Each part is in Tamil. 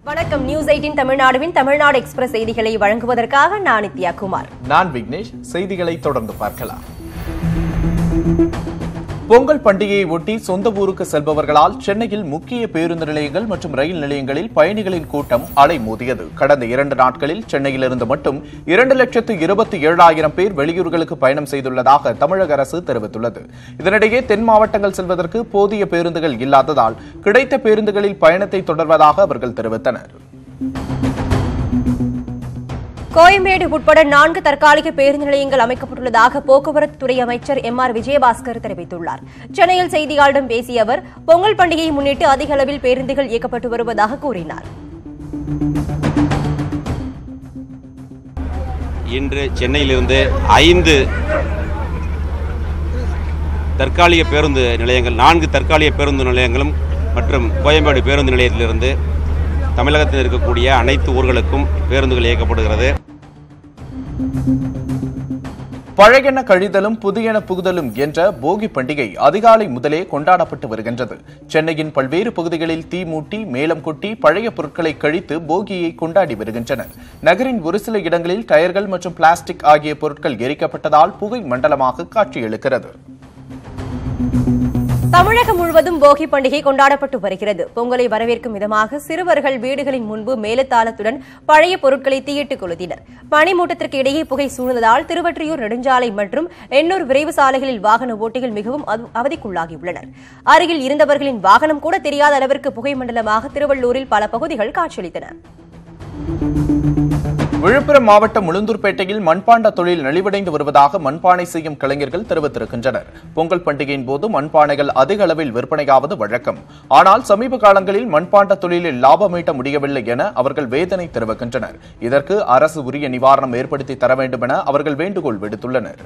வணக்கம். நியூஸ் 18 தமிழ்நாடுவின் தமிழ்நாடு எக்ஸ்பிரஸ் செய்திகளை வழங்குவதற்காக நான் நித்யா குமார். நான் விக்னேஷ். செய்திகளை தொடர்ந்து பார்க்கலாம். பொங்கல் பண்டிகையை ஒட்டி சொந்த ஊருக்கு செல்பவர்களால் சென்னையில் முக்கிய பேருந்து நிலையங்கள் மற்றும் ரயில் நிலையங்களில் பயணிகளின் கூட்டம் அலைமோதியது. கடந்த 2 நாட்களில் சென்னையிலிருந்து மட்டும் 2,27,000 பேர் வெளியூர்களுக்கு பயணம் செய்துள்ளதாக தமிழக அரசு தெரிவித்துள்ளது. இதனிடையே தென் மாவட்டங்கள் செல்வதற்கு போதிய பேருந்துகள் இல்லாததால் கிடைத்த பேருந்துகளில் பயணத்தை தொடர்வதாக அவர்கள் தெரிவித்தனர். கோயம்பேடு உட்பட 4 தற்காலிக பேருந்து நிலையங்கள் அமைக்கப்பட்டுள்ளதாக போக்குவரத்து துறை அமைச்சர் MR விஜயபாஸ்கர் தெரிவித்துள்ளார். சென்னையில் செய்தியாளர்களிடம் பேசிய அவர் பொங்கல் பண்டிகையை முன்னிட்டு அதிக அளவில் பேருந்துகள் இயக்கப்பட்டு வருவதாக கூறினார். இன்று சென்னையிலிருந்து 5 தற்காலிக பேருந்து நிலையங்கள் 4 தற்காலிக பேருந்து நிலையங்களும் மற்றும் கோயம்பேடு பேருந்து நிலையத்திலிருந்து தமிழகத்தில் இருக்கக்கூடிய அனைத்து ஊர்களுக்கும் பேருந்துகள் இயக்கப்படுகிறது. பழையன கழிதலும் புதியன புகுதலும் என்ற போகி பண்டிகை அதிகாலை முதலே கொண்டாடப்பட்டு வருகின்றது. சென்னையின் பல்வேறு பகுதிகளில் தீ மூட்டி மேளம் கொட்டி பழைய பொருட்களை கழித்து போகியை கொண்டாடி வருகின்றனர். நகரின் ஒரு சில இடங்களில் டயர்கள் மற்றும் பிளாஸ்டிக் ஆகிய பொருட்கள் எரிக்கப்பட்டதால் புகை மண்டலமாக காட்சியளிக்கிறது. தமிழகம் முழுவதும் போகி பண்டிகை கொண்டாடப்பட்டு வருகிறது. பொங்கலை வரவேற்கும் விதமாக சிறுவர்கள் வீடுகளின் முன்பு மேலத்தாளத்துடன் பழைய பொருட்களை தீயிட்டுக் கொளுத்தினர். பனிமூட்டத்திற்கு இடையே புகை சூழ்ந்ததால் திருவொற்றியூர் நெடுஞ்சாலை மற்றும் எண்ணூர் விரைவு சாலைகளில் வாகன ஓட்டிகள் மிகவும் அவதிக்குள்ளாகியுள்ளனர். அருகில் இருந்தவர்களின் வாகனம் கூட தெரியாத அளவிற்கு புகை மண்டலமாக திருவள்ளூரில் பல பகுதிகள் காட்சியளித்தன. விழுப்புரம் மாவட்டம் உளுந்தூர்பேட்டையில் மண்பாண்ட தொழில் நலிவடைந்து வருவதாக மண்பானை செய்யும் கலைஞர்கள் தெரிவித்திருக்கின்றனர். பொங்கல் பண்டிகையின் போது மண்பானைகள் அதிக அளவில் விற்பனையாவது வழக்கம். ஆனால் சமீப காலங்களில் மண்பாண்ட தொழிலில் லாபம் ஈட்ட முடியவில்லை என அவர்கள் வேதனை தெரிவிக்கின்றனர். இதற்கு அரசு உரிய நிவாரணம் ஏற்படுத்தி தர வேண்டும் என அவர்கள் வேண்டுகோள் விடுத்துள்ளனர்.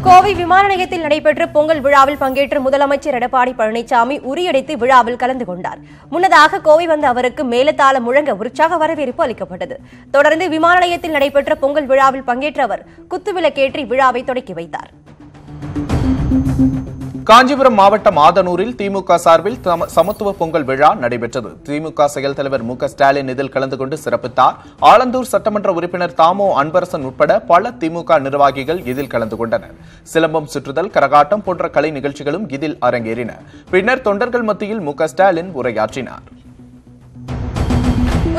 கோவை விமான நிலையத்தில் நடைபெற்ற பொங்கல் விழாவில் பங்கேற்ற முதலமைச்சர் எடப்பாடி பழனிசாமி உரியடித்து விழாவில் கலந்து கொண்டார். முன்னதாக கோவை வந்த அவருக்கு மேலத்தாளம் முழங்க உற்சாக வரவேற்பு அளிக்கப்பட்டது. தொடர்ந்து விமான நிலையத்தில் நடைபெற்ற பொங்கல் விழாவில் பங்கேற்ற அவர் குத்துவிளக்கேற்றி விழாவை தொடக்கி வைத்தார். காஞ்சிபுரம் மாவட்டம் ஆதனூரில் திமுக சார்பில் சமத்துவ பொங்கல் விழா நடைபெற்றது. திமுக செயல் தலைவர் மு க ஸ்டாலின் இதில் கலந்து கொண்டு சிறப்பித்தார். ஆலந்தூர் சட்டமன்ற உறுப்பினர் தாமோ அன்பரசன் உட்பட பல திமுக நிர்வாகிகள் இதில் கலந்து கொண்டனர். சிலம்பம் சுற்றுதல், கரகாட்டம் போன்ற கலை நிகழ்ச்சிகளும் இதில் அரங்கேறின. பின்னர் தொண்டர்கள் மத்தியில் மு க ஸ்டாலின் உரையாற்றினார்.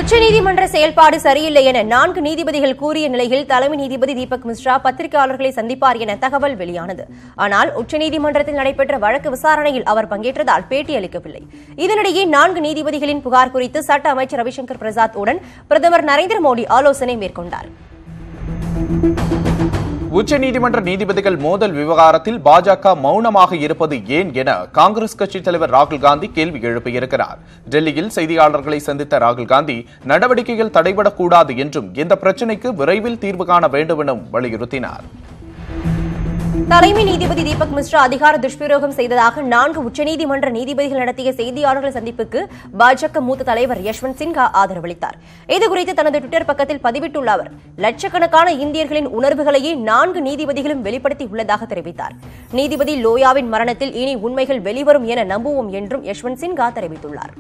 உச்சநீதிமன்ற செயல்பாடு சரியில்லை என 4 நீதிபதிகள் கூறிய நிலையில் தலைமை நீதிபதி தீபக் மிஸ்ரா பத்திரிகையாளர்களை சந்திப்பார் என தகவல் வெளியானது. ஆனால் உச்சநீதிமன்றத்தில் நடைபெற்ற வழக்கு விசாரணையில் அவர் பங்கேற்றதால் பேட்டி அளிக்கவில்லை. இதனிடையே 4 நீதிபதிகளின் புகார் குறித்து சட்ட அமைச்சர் ரவிசங்கர் பிரசாத் உடன் பிரதமர் நரேந்திர மோடி ஆலோசனை மேற்கொண்டார். உச்சநீதிமன்ற நீதிபதிகள் மோதல் விவகாரத்தில் பாஜக மௌனமாக இருப்பது ஏன் என காங்கிரஸ் கட்சித் தலைவர் ராகுல் காந்தி கேள்வி எழுப்பியிருக்கிறார். டெல்லியில் செய்தியாளர்களை சந்தித்த ராகுல் காந்தி நடவடிக்கைகள் தடைபடக்கூடாது என்றும் இந்த பிரச்சினைக்கு விரைவில் தீர்வு காண வேண்டும் எனவும் வலியுறுத்தினார். தலைமை நீதிபதி தீபக் மிஸ்ரா அதிகார துஷ்பிரயோகம் செய்ததாக 4 உச்சநீதிமன்ற நீதிபதிகள் நடத்திய செய்தியாளர்கள் சந்திப்புக்கு பாஜக மூத்த தலைவர் யஷ்வந்த் சின்ஹா ஆதரவளித்தார். இதுகுறித்து தனது டுவிட்டர் பக்கத்தில் பதிவிட்டுள்ள அவர் லட்சக்கணக்கான இந்தியர்களின் உணர்வுகளையே 4 நீதிபதிகளும் வெளிப்படுத்தியுள்ளதாக தெரிவித்தார். நீதிபதி லோயாவின் மரணத்தில் இனி உண்மைகள் வெளிவரும் என நம்புவோம் என்றும் யஷ்வந்த் சின்ஹா தெரிவித்துள்ளார்.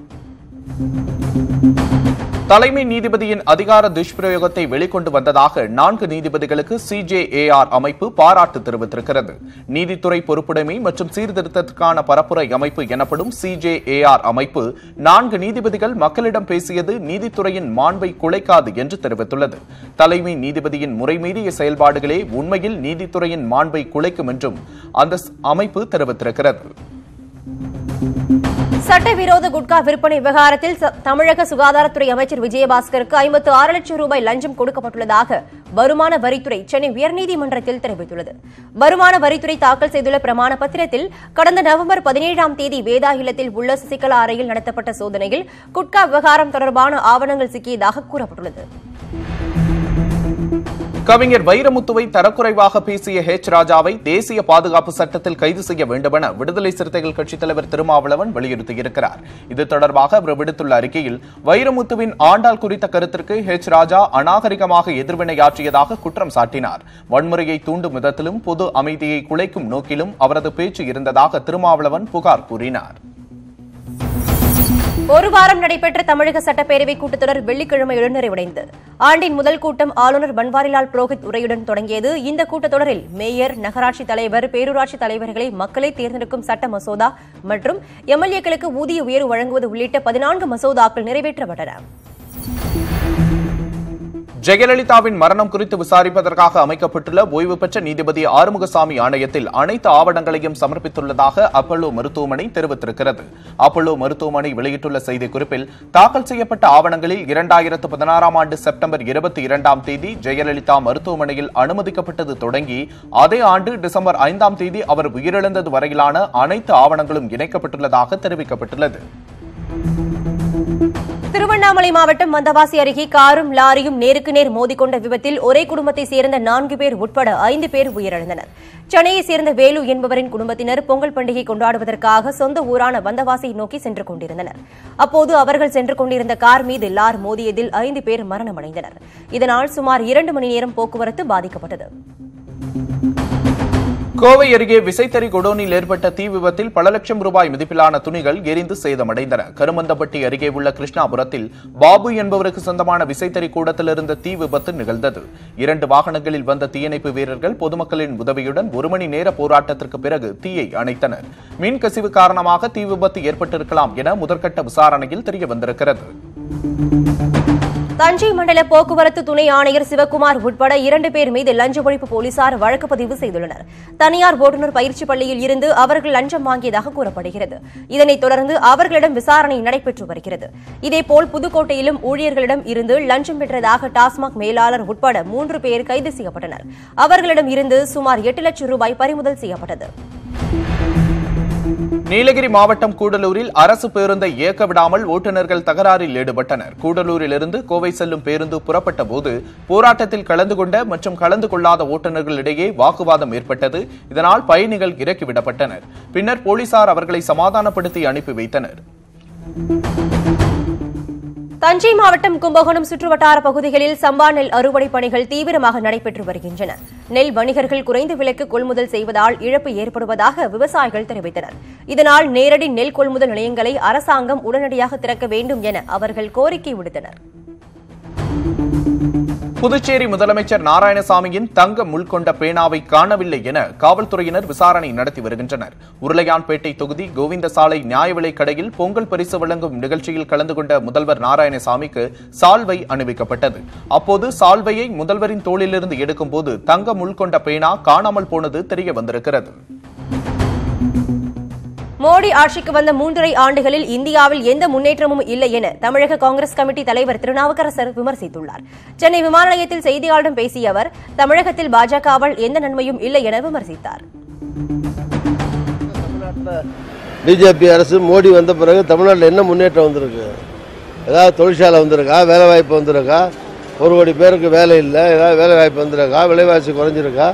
தலைமை நீதிபதியின் அதிகார துஷ்பிரயோகத்தை வெளிக்கொண்டு வந்ததாக 4 நீதிபதிகளுக்கு CJAR அமைப்பு பாராட்டு தெரிவித்திருக்கிறது. நீதித்துறை பொறுப்புடைமை மற்றும் சீர்திருத்தத்திற்கான பரப்புரை அமைப்பு எனப்படும் CJAR அமைப்பு 4 நீதிபதிகள் மக்களிடம் பேசியது நீதித்துறையின் மாண்பை குலைக்காது என்று தெரிவித்துள்ளது. தலைமை நீதிபதியின் முறைமீறிய செயல்பாடுகளே உண்மையில் நீதித்துறையின் மாண்பை குலைக்கும் என்றும் அந்த அமைப்பு தெரிவித்திருக்கிறது. சட்டவிரோத குட்கா விற்பனை விவகாரத்தில் தமிழக சுகாதாரத்துறை அமைச்சர் விஜயபாஸ்கருக்கு 56 லட்சம் ரூபாய் லஞ்சம் கொடுக்கப்பட்டுள்ளதாக வருமான வரித்துறை சென்னை உயர்நீதிமன்றத்தில் தெரிவித்துள்ளது. வருமான வரித்துறை தாக்கல் செய்துள்ள பிரமாண பத்திரத்தில் கடந்த நவம்பர் 17ஆம் தேதி வேதா இல்லத்தில் உள்ள சசிகலா அறையில் நடத்தப்பட்ட சோதனையில் குட்கா விவகாரம் தொடர்பான ஆவணங்கள் சிக்கியதாக கூறப்பட்டுள்ளது. கவிஞர் வைரமுத்துவை தரக்குறைவாக பேசிய ராஜாவை தேசிய பாதுகாப்பு சட்டத்தில் கைது செய்ய வேண்டுமென விடுதலை சிறுத்தைகள் கட்சித் தலைவர் திருமாவளவன் வலியுறுத்தியிருக்கிறார். இது தொடர்பாக அவர் விடுத்துள்ள அறிக்கையில் வைரமுத்துவின் ஆண்டாள் குறித்த கருத்திற்கு ராஜா அநாகரிகமாக எதிர்வினையாற்றியதாக குற்றம் சாட்டினார். வன்முறையை தூண்டும் விதத்திலும் பொது அமைதியை குலைக்கும் நோக்கிலும் அவரது பேச்சு இருந்ததாக திருமாவளவன் புகார் கூறினார். ஒரு வாரம் நடைபெற்ற தமிழக சட்டப்பேரவை கூட்டத்தொடர் வெள்ளிக்கிழமையுடன் நிறைவடைந்தது. ஆண்டின் முதல் கூட்டம் ஆளுநர் பன்வாரிலால் புரோஹித் உரையுடன் தொடங்கியது. இந்த கூட்டத்தொடரில் மேயர், நகராட்சி தலைவர், பேரூராட்சி தலைவர்களை மக்களே தேர்ந்தெடுக்கும் சட்ட மசோதா மற்றும் எம்எல்ஏக்களுக்கு ஊதிய உயர்வு வழங்குவது உள்ளிட்ட 14 மசோதாக்கள் நிறைவேற்றப்பட்டன. ஜெயலலிதாவின் மரணம் குறித்து விசாரிப்பதற்காக அமைக்கப்பட்டுள்ள ஓய்வு பெற்ற நீதிபதி ஆறுமுகசாமி ஆணையத்தில் அனைத்து ஆவணங்களையும் சமர்ப்பித்துள்ளதாக அப்பல்லோ மருத்துவமனை தெரிவித்திருக்கிறது. அப்பல்லோ மருத்துவமனை வெளியிட்டுள்ள செய்திக்குறிப்பில், தாக்கல் செய்யப்பட்ட ஆவணங்களில் 2016ஆம் ஆண்டு செப்டம்பர் 22ஆம் தேதி ஜெயலலிதா மருத்துவமனையில் அனுமதிக்கப்பட்டது தொடங்கி அதே ஆண்டு டிசம்பர் 5ஆம் தேதி அவர் உயிரிழந்தது வரையிலான அனைத்து ஆவணங்களும் இணைக்கப்பட்டுள்ளதாக தெரிவிக்கப்பட்டுள்ளது. திருவண்ணாமலை மாவட்டம் வந்தவாசி அருகே காரும் லாரியும் நேருக்கு நேர் மோதிக்கொண்ட விபத்தில் ஒரே குடும்பத்தைச் சேர்ந்த 4 பேர் உட்பட 5 பேர் உயிரிழந்தனர். சென்னையைச் சேர்ந்த வேலு என்பவரின் குடும்பத்தினர் பொங்கல் பண்டிகை கொண்டாடுவதற்காக சொந்த ஊரான வந்தவாசியை நோக்கி சென்று கொண்டிருந்தனர். அப்போது அவர்கள் சென்று கொண்டிருந்த கார் மீது லார் மோதியதில் 5 பேர் மரணமடைந்தனர். இதனால் சுமார் 2 மணி நேரம் போக்குவரத்து பாதிக்கப்பட்டது. கோவை அருகே விசைத்தறி குடோனில் ஏற்பட்ட தீ விபத்தில் பல லட்சம் ரூபாய் மதிப்பிலான துணிகள் எரிந்து சேதமடைந்தன. கருமந்தப்பட்டி அருகே உள்ள கிருஷ்ணாபுரத்தில் பாபு என்பவருக்கு சொந்தமான விசைத்தறி கூடத்தில் இருந்த தீ விபத்து நிகழ்ந்தது. 2 வாகனங்களில் வந்த தீயணைப்பு வீரர்கள் பொதுமக்களின் உதவியுடன் 1 மணி நேர போராட்டத்திற்கு பிறகு தீயை அணைத்தனர். மின்கசிவு காரணமாக தீ விபத்து ஏற்பட்டிருக்கலாம் என முதற்கட்ட விசாரணையில் தெரியவந்திருக்கிறது. தஞ்சை மண்டல போக்குவரத்து துணை ஆணையர் சிவக்குமார் உட்பட 2 பேர் மீது லஞ்ச ஒழிப்பு போலீசார் வழக்கு பதிவு செய்துள்ளனர். தனியார் ஓட்டுநர் பயிற்சி பள்ளியில் இருந்து அவர்கள் லஞ்சம் வாங்கியதாக கூறப்படுகிறது. இதனைத் தொடர்ந்து அவர்களிடம் விசாரணை நடைபெற்று வருகிறது. இதேபோல் புதுக்கோட்டையிலும் ஊழியர்களிடம் இருந்து லஞ்சம் பெற்றதாக டாஸ்மாக் மேலாளர் உட்பட 3 பேர் கைது செய்யப்பட்டனர். அவர்களிடம் இருந்து சுமார் 8 லட்சம் ரூபாய் பறிமுதல் செய்யப்பட்டது. நீலகிரி மாவட்டம் கூடலூரில் அரசு பேருந்தை இயக்க விடாமல் ஓட்டுநர்கள் தகராறில் ஈடுபட்டனர். கூடலூரிலிருந்து கோவை செல்லும் பேருந்து புறப்பட்ட போது போராட்டத்தில் கலந்து கொண்ட மற்றும் கலந்து கொள்ளாத ஓட்டுநர்களிடையே வாக்குவாதம் ஏற்பட்டது. இதனால் பயணிகள் இறக்கிவிடப்பட்டனர். பின்னர் போலீசார் அவர்களை சமாதானப்படுத்தி அனுப்பி வைத்தனர். தஞ்சை மாவட்டம் கும்பகோணம் சுற்றுவட்டார பகுதிகளில் சம்பா நெல் அறுவடை பணிகள் தீவிரமாக நடைபெற்று வருகின்றன. நெல் வணிகர்கள் குறைந்த விலைக்கு கொள்முதல் செய்வதால் இழப்பு ஏற்படுவதாக விவசாயிகள் தெரிவித்தனர். இதனால் நேரடி நெல் கொள்முதல் நிலையங்களை அரசாங்கம் உடனடியாக திறக்க வேண்டும் என அவர்கள் கோரிக்கை விடுத்தனர். புதுச்சேரி முதலமைச்சர் நாராயணசாமியின் தங்க முள் கொண்ட பேனாவை காணவில்லை என காவல்துறையினர் விசாரணை நடத்தி வருகின்றனர். உருளையான்பேட்டை தொகுதி கோவிந்தசாலை நியாய விலைக் கடையில் பொங்கல் பரிசு வழங்கும் நிகழ்ச்சியில் கலந்து கொண்ட முதல்வர் நாராயணசாமிக்கு சால்வை அணிவிக்கப்பட்டது. அப்போது சால்வையை முதல்வரின் தோளிலிருந்து எடுக்கும்போது தங்க முள் கொண்ட பேனா காணாமல் போனது தெரிய வந்திருக்கிறது. மோடி ஆட்சிக்கு வந்த 3.5 ஆண்டுகளில் இந்தியாவில் எந்த முன்னேற்றமும் இல்லை என தமிழக காங்கிரஸ் கமிட்டி தலைவர் திருநாவுக்கரசர் விமர்சித்துள்ளார். சென்னை விமான நிலையத்தில் செய்தியாளர்களிடம் பேசிய அவர், தமிழகத்தில் பாஜகவால் எந்த நன்மையும் இல்லை என விமர்சித்தார். பிஜேபி அரசு மோடி வந்த பிறகு தமிழ்நாட்டில் என்ன முன்னேற்றம் வந்திருக்கு? ஏதாவது தொழிற்சாலை வந்திருக்கா? வேலை வாய்ப்பு வந்திருக்கா? 1 கோடி பேருக்கு வேலை இல்லை, ஏதாவது வேலை வாய்ப்பு வந்திருக்கா? விலைவாசி குறைஞ்சிருக்கா?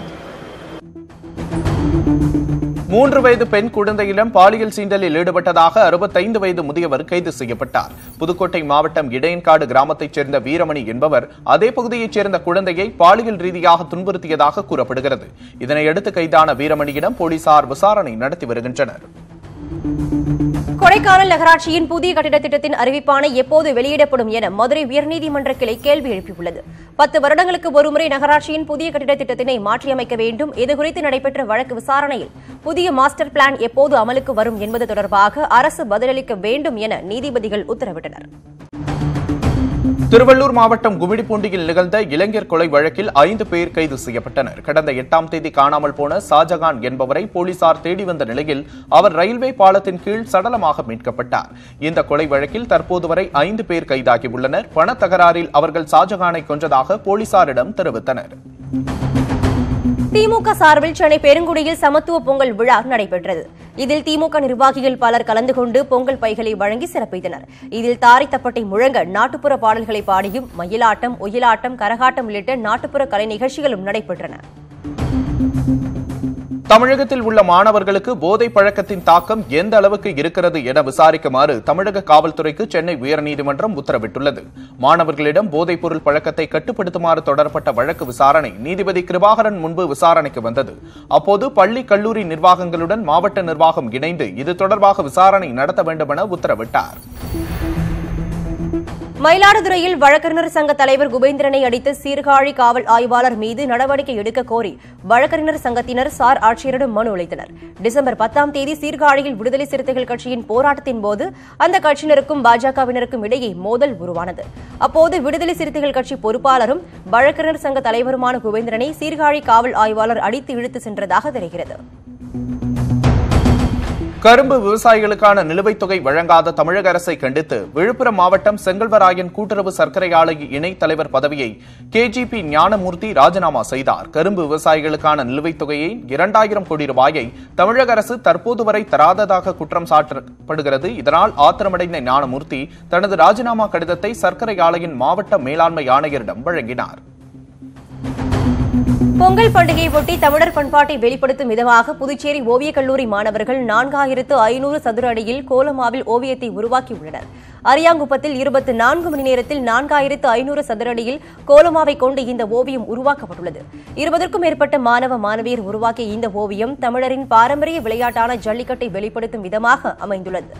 3 வயது பெண் குழந்தையிடம் பாலியல் சீண்டலில் ஈடுபட்டதாக 65 வயது முதியவர் கைது செய்யப்பட்டார். புதுக்கோட்டை மாவட்டம் இடையன்காடு கிராமத்தைச் சேர்ந்த வீரமணி என்பவர் அதே பகுதியைச் சேர்ந்த குழந்தையை பாலியல் ரீதியாக துன்புறுத்தியதாக கூறப்படுகிறது. இதனையடுத்து கைதான வீரமணியிடம் போலீசார் விசாரணை நடத்தி வருகின்றனர். கொடைக்கானல் நகராட்சியின் புதிய கட்டிட திட்டத்தின் அறிவிப்பாணை எப்போது வெளியிடப்படும் என மதுரை உயர்நீதிமன்ற கிளை கேள்வி எழுப்பியுள்ளது. 10 வருடங்களுக்கு ஒருமுறை நகராட்சியின் புதிய கட்டிட திட்டத்தினை மாற்றியமைக்க வேண்டும். இதுகுறித்து நடைபெற்ற வழக்கு விசாரணையில் புதிய மாஸ்டர் பிளான் எப்போது அமலுக்கு வரும் என்பது தொடர்பாக அரசு பதிலளிக்க வேண்டும் என நீதிபதிகள் உத்தரவிட்டனர். திருவள்ளூர் மாவட்டம் கும்மிடிப்பூண்டியில் நிகழ்ந்த இளைஞர் கொலை வழக்கில் 5 பேர் கைது செய்யப்பட்டனர். கடந்த 8ஆம் தேதி காணாமல் போன ஷாஜகான் என்பவரை போலீசார் தேடி வந்த நிலையில் அவர் ரயில்வே பாலத்தின் கீழ் சடலமாக மீட்கப்பட்டார். இந்த கொலை வழக்கில் தற்போது வரை 5 பேர் கைதாகியுள்ளனர். பண தகராறில் அவர்கள் ஷாஜகானை கொன்றதாக போலீசாரிடம் தெரிவித்தனர். திமுக சார்பில் சென்னை பெருங்குடியில் சமத்துவ பொங்கல் விழா நடைபெற்றது. இதில் திமுக நிர்வாகிகள் பலர் கலந்து கொண்டு பொங்கல் பைகளை வழங்கி சிறப்பித்தனர். இதில் தாரித்தப்பட்டை முழங்க நாட்டுப்புற பாடல்களை பாடியும் மயிலாட்டம், ஒயிலாட்டம், கரகாட்டம் உள்ளிட்ட நாட்டுப்புற கலை நிகழ்ச்சிகளும் நடைபெற்றன. தமிழகத்தில் உள்ள மாணவர்களுக்கு போதை பழக்கத்தின் தாக்கம் எந்த அளவுக்கு இருக்கிறது என விசாரிக்குமாறு தமிழக காவல்துறைக்கு சென்னை உயர்நீதிமன்றம் உத்தரவிட்டுள்ளது. மாணவர்களிடம் போதைப் பொருள் பழக்கத்தை கட்டுப்படுத்துமாறு தொடரப்பட்ட வழக்கு விசாரணை நீதிபதி கிருபாகரன் முன்பு விசாரணைக்கு வந்தது. அப்போது பள்ளி கல்லூரி நிர்வாகங்களுடன் மாவட்ட நிர்வாகம் இணைந்து இது தொடர்பாக விசாரணை நடத்த வேண்டும் என உத்தரவிட்டார். மயிலாடுதுறையில் வழக்கறிஞர் சங்க தலைவர் குபேந்திரனை அடித்த சீர்காழி காவல் ஆய்வாளர் மீது நடவடிக்கை எடுக்க கோரி வழக்கறிஞர் சங்கத்தினர் சார் ஆட்சியரிடம் மனு அளித்தனர். டிசம்பர் 10ஆம் தேதி சீர்காழியில் விடுதலை சிறுத்தைகள் கட்சியின் போராட்டத்தின் போது அந்த கட்சியினருக்கும் பாஜகவினருக்கும் இடையே மோதல் உருவானது. அப்போது விடுதலை சிறுத்தைகள் கட்சி பொறுப்பாளரும் வழக்கறிஞர் சங்க தலைவருமான குபேந்திரனை சீர்காழி காவல் ஆய்வாளர் அடித்து இழுத்து சென்றதாக தெரிகிறது. கரும்பு விவசாயிகளுக்கான நிலுவைத் தொகை வழங்காத தமிழக அரசை கண்டித்து விழுப்புரம் மாவட்டம் செங்கல்வராயன் கூட்டுறவு சர்க்கரை ஆலை இணைத் தலைவர் பதவியை கேஜிபி ஞானமூர்த்தி ராஜினாமா செய்தார். கரும்பு விவசாயிகளுக்கான நிலுவைத் தொகையை 2000 கோடி ரூபாயை தமிழக அரசு தற்போது வரை தராததாக குற்றம் சாட்டப்படுகிறது. இதனால் ஆத்திரமடைந்த ஞானமூர்த்தி தனது ராஜினாமா கடிதத்தை சர்க்கரை ஆலையின் மாவட்ட மேலாண்மை ஆணையரிடம் வழங்கினார். பொங்கல் பண்டிகையை ஒட்டி தமிழர் பண்பாட்டை வெளிப்படுத்தும் விதமாக புதுச்சேரி ஓவியக் கல்லூரி மாணவர்கள் 4500 சதுர அடியில் கோலமாவில் ஓவியத்தை உருவாக்கியுள்ளனர். அரியாங்குப்பத்தில் 24 மணி நேரத்தில் 4500 சதுர அடியில் கோலமாவை கொண்டு இந்த ஓவியம் உருவாக்கப்பட்டுள்ளது. 20க்கும் மேற்பட்ட மாணவ மாணவியர் உருவாக்கிய இந்த ஓவியம் தமிழரின் பாரம்பரிய விளையாட்டான ஜல்லிக்கட்டை வெளிப்படுத்தும் விதமாக அமைந்துள்ளது.